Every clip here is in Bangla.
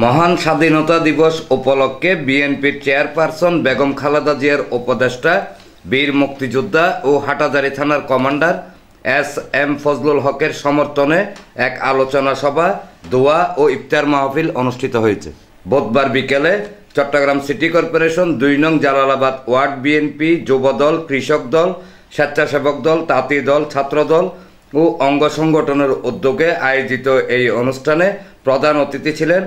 মহান স্বাধীনতা দিবস উপলক্ষে বিএনপির চেয়ারপারসন বেগম খালেদা জিয়ার উপদেষ্টা বীর মুক্তিযোদ্ধা ও হাটাজারি থানার কমান্ডার এস.এম. ফজলুল হকের সমর্থনে এক আলোচনা সভা, দোয়া ও ইফতার মাহফিল অনুষ্ঠিত হয়েছে। বুধবার বিকেলে চট্টগ্রাম সিটি কর্পোরেশন ২ নং জালালাবাদ ওয়ার্ড বিএনপি, যুবদল, কৃষক দল, স্বেচ্ছাসেবক দল, তাঁতি দল, ছাত্রদল ও অঙ্গ সংগঠনের উদ্যোগে আয়োজিত এই অনুষ্ঠানে প্রধান অতিথি ছিলেন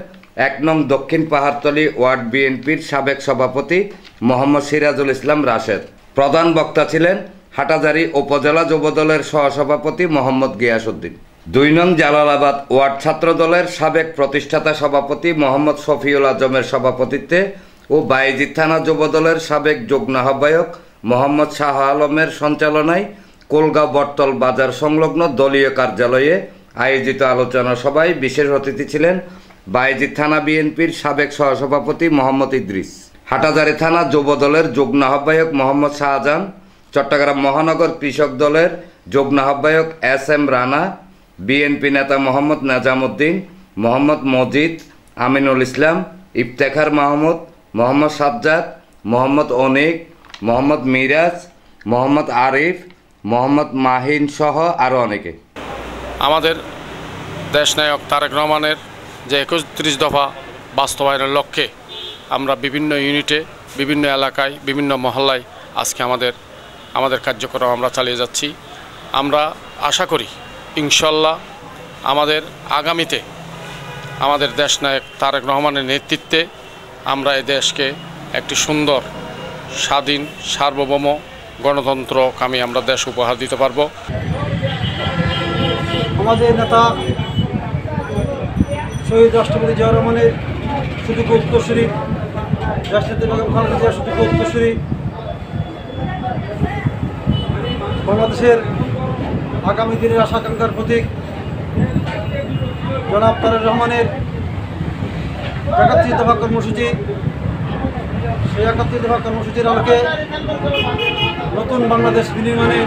১ নং দক্ষিণ পাহাড়তলী ওয়ার্ড বিএনপির সাবেক সভাপতি মোহাম্মদ সিরাজুল ইসলাম রাশেদ। প্রধান বক্তা ছিলেন হাটাজারি উপজেলা যুবদলের সহসভাপতি মোহাম্মদ গিয়াসউদ্দিন। ২ নং জালালাবাদ ওয়ার্ড ছাত্রদলের সাবেক প্রতিষ্ঠাতা সভাপতি মোহাম্মদ শফিউল আজমের সভাপতিত্বে ও বায়েজিদ থানা যুবদলের সাবেক যুগ্ম আহ্বায়ক মোহাম্মদ শাহ আলমের সঞ্চালনায় কোলগাঁও বটতল বাজার সংলগ্ন দলীয় কার্যালয়ে আয়োজিত আলোচনা সভায় বিশেষ অতিথি ছিলেন বায়েজিদ থানা বিএনপির সাবেক সহসভাপতি মোহাম্মদ ইদ্রিস, হাটাজারি থানা যুবদলের যুগ্ম আহ্বায়ক মোহাম্মদ শাহজাহান, চট্টগ্রাম মহানগর কৃষক দলের যুগ্ম আহ্বায়ক এস.এম. রানা, বিএনপি নেতা মোহাম্মদ নাজামউদ্দিন, মোহাম্মদ মজিদ, আমিনুল ইসলাম, ইফতেখার মাহমুদ, মোহাম্মদ সাজ্জাদ, মোহাম্মদ অনিক, মোহাম্মদ মিরাজ, মোহাম্মদ আরিফ, মোহাম্মদ মাহিন সহ আরও অনেকে। আমাদের দেশনায়ক তারেক রহমানের যে ৩১ দফা বাস্তবায়নের লক্ষ্যে আমরা বিভিন্ন ইউনিটে, বিভিন্ন এলাকায়, বিভিন্ন মহল্লায় আজকে আমাদের কার্যক্রম আমরা চালিয়ে যাচ্ছি। আমরা আশা করি ইনশাল্লাহ আমাদের আগামীতে আমাদের দেশনায়ক তারেক রহমানের নেতৃত্বে আমরা এই দেশকে একটি সুন্দর, স্বাধীন, সার্বভৌম, গণতন্ত্রকামী আমরা দেশ উপহার দিতে পারব। আমাদের নেতা শহীদ রাষ্ট্রপতি জিয়াউর রহমানের সুযোগ্য উত্তরসূরি, রাষ্ট্রপতি বেগম খালেদা জিয়ার সুযোগ্য উত্তরসূরি, বাংলাদেশের আগামী দিনের আশা আকাঙ্ক্ষার প্রতীক জনাব তারেক রহমানের ৩১ দফা কর্মসূচি, সেই ৩১ দফা কর্মসূচির আলোকে নতুন বাংলাদেশ বিনির্মাণে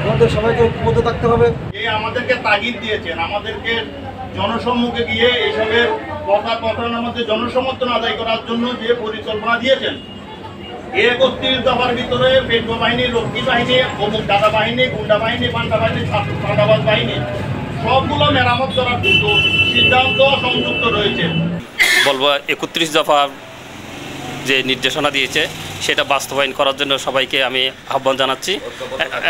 আমাদের সবাইকে ঐক্যবদ্ধ থাকতে হবে। আমাদেরকে তাগিদ দিয়েছেন, আমাদেরকে জনসম্মুখে গিয়ে এইসবের কথার মধ্যে জনসমর্থন আদায় করার জন্য যে পরিকল্পনা দিয়েছেন, ৩১ দফার ভিতরে পেট্রো বাহিনী, রক্ষী বাহিনী, অমুক দাদা বাহিনী, গুন্ডা বাহিনী, পান্ডা বাহিনী, ছাত্রাবাদ বাহিনী সবগুলো মেরামত করার কিন্তু সিদ্ধান্ত সংযুক্ত রয়েছে। বলবো ৩১ দফা যে নির্দেশনা দিয়েছে সেটা বাস্তবায়ন করার জন্য সবাইকে আমি আহ্বান জানাচ্ছি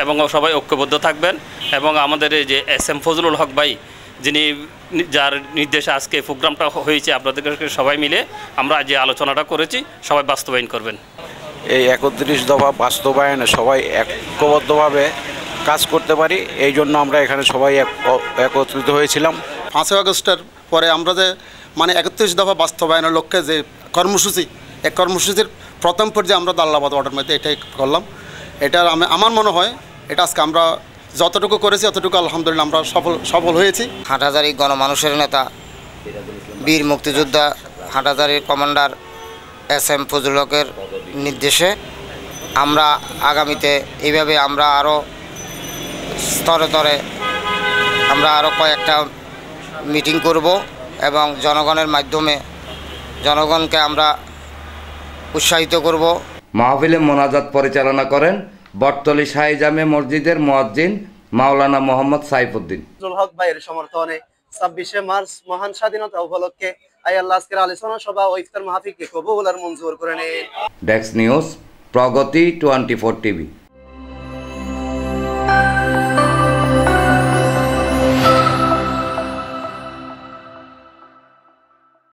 এবং সবাই ঐক্যবদ্ধ থাকবেন। এবং আমাদের এই যে এস.এম. ফজলুল হক ভাই, যিনি যার নির্দেশে আজকে প্রোগ্রামটা হয়েছে, আপনাদেরকে সবাই মিলে আমরা যে আলোচনাটা করেছি সবাই বাস্তবায়ন করবেন। এই ৩১ দফা বাস্তবায়নে সবাই ঐক্যবদ্ধভাবে কাজ করতে পারি, এই জন্য আমরা এখানে সবাই একত্রিত হয়েছিলাম। ৫ই আগস্টের পরে আমরা যে ৩১ দফা বাস্তবায়নের লক্ষ্যে যে কর্মসূচি, এই কর্মসূচির প্রথম পর্যায়ে আমরা জালালাবাদ ওয়ার্ডের মধ্যে এটাই করলাম। এটা আমার মনে হয় এটা আজকে আমরা যতটুকু করেছি ততটুকু আলহামদুলিল্লাহ আমরা সফল হয়েছি। হাটাজারি গণমানুষের নেতা, বীর মুক্তিযোদ্ধা, হাটাজারির কমান্ডার এস.এম. ফজলুল হকের নির্দেশে আমরা আগামীতে এইভাবে আমরা আরও স্তরে স্তরে আমরা আরও কয়েকটা মিটিং করব এবং জনগণের মাধ্যমে জনগণকে আমরা উৎসাহিত করব। মাহফিলে মোনাজাত পরিচালনা করেন বটতলী শাহী জামে মসজিদের মুয়াজ্জিন মাওলানা মোহাম্মদ সাইফুদ্দিন। হক ভাইয়ের সমর্থনে ২৬শে মার্চ মহান স্বাধীনতা উপলক্ষে আল্লাহ আজকের আলোচনা সভা ও ইফতার মাহফিলকে কবুল আর মঞ্জুর করে নেন। ডেস্ক নিউজ, প্রগতি 24 টিভি।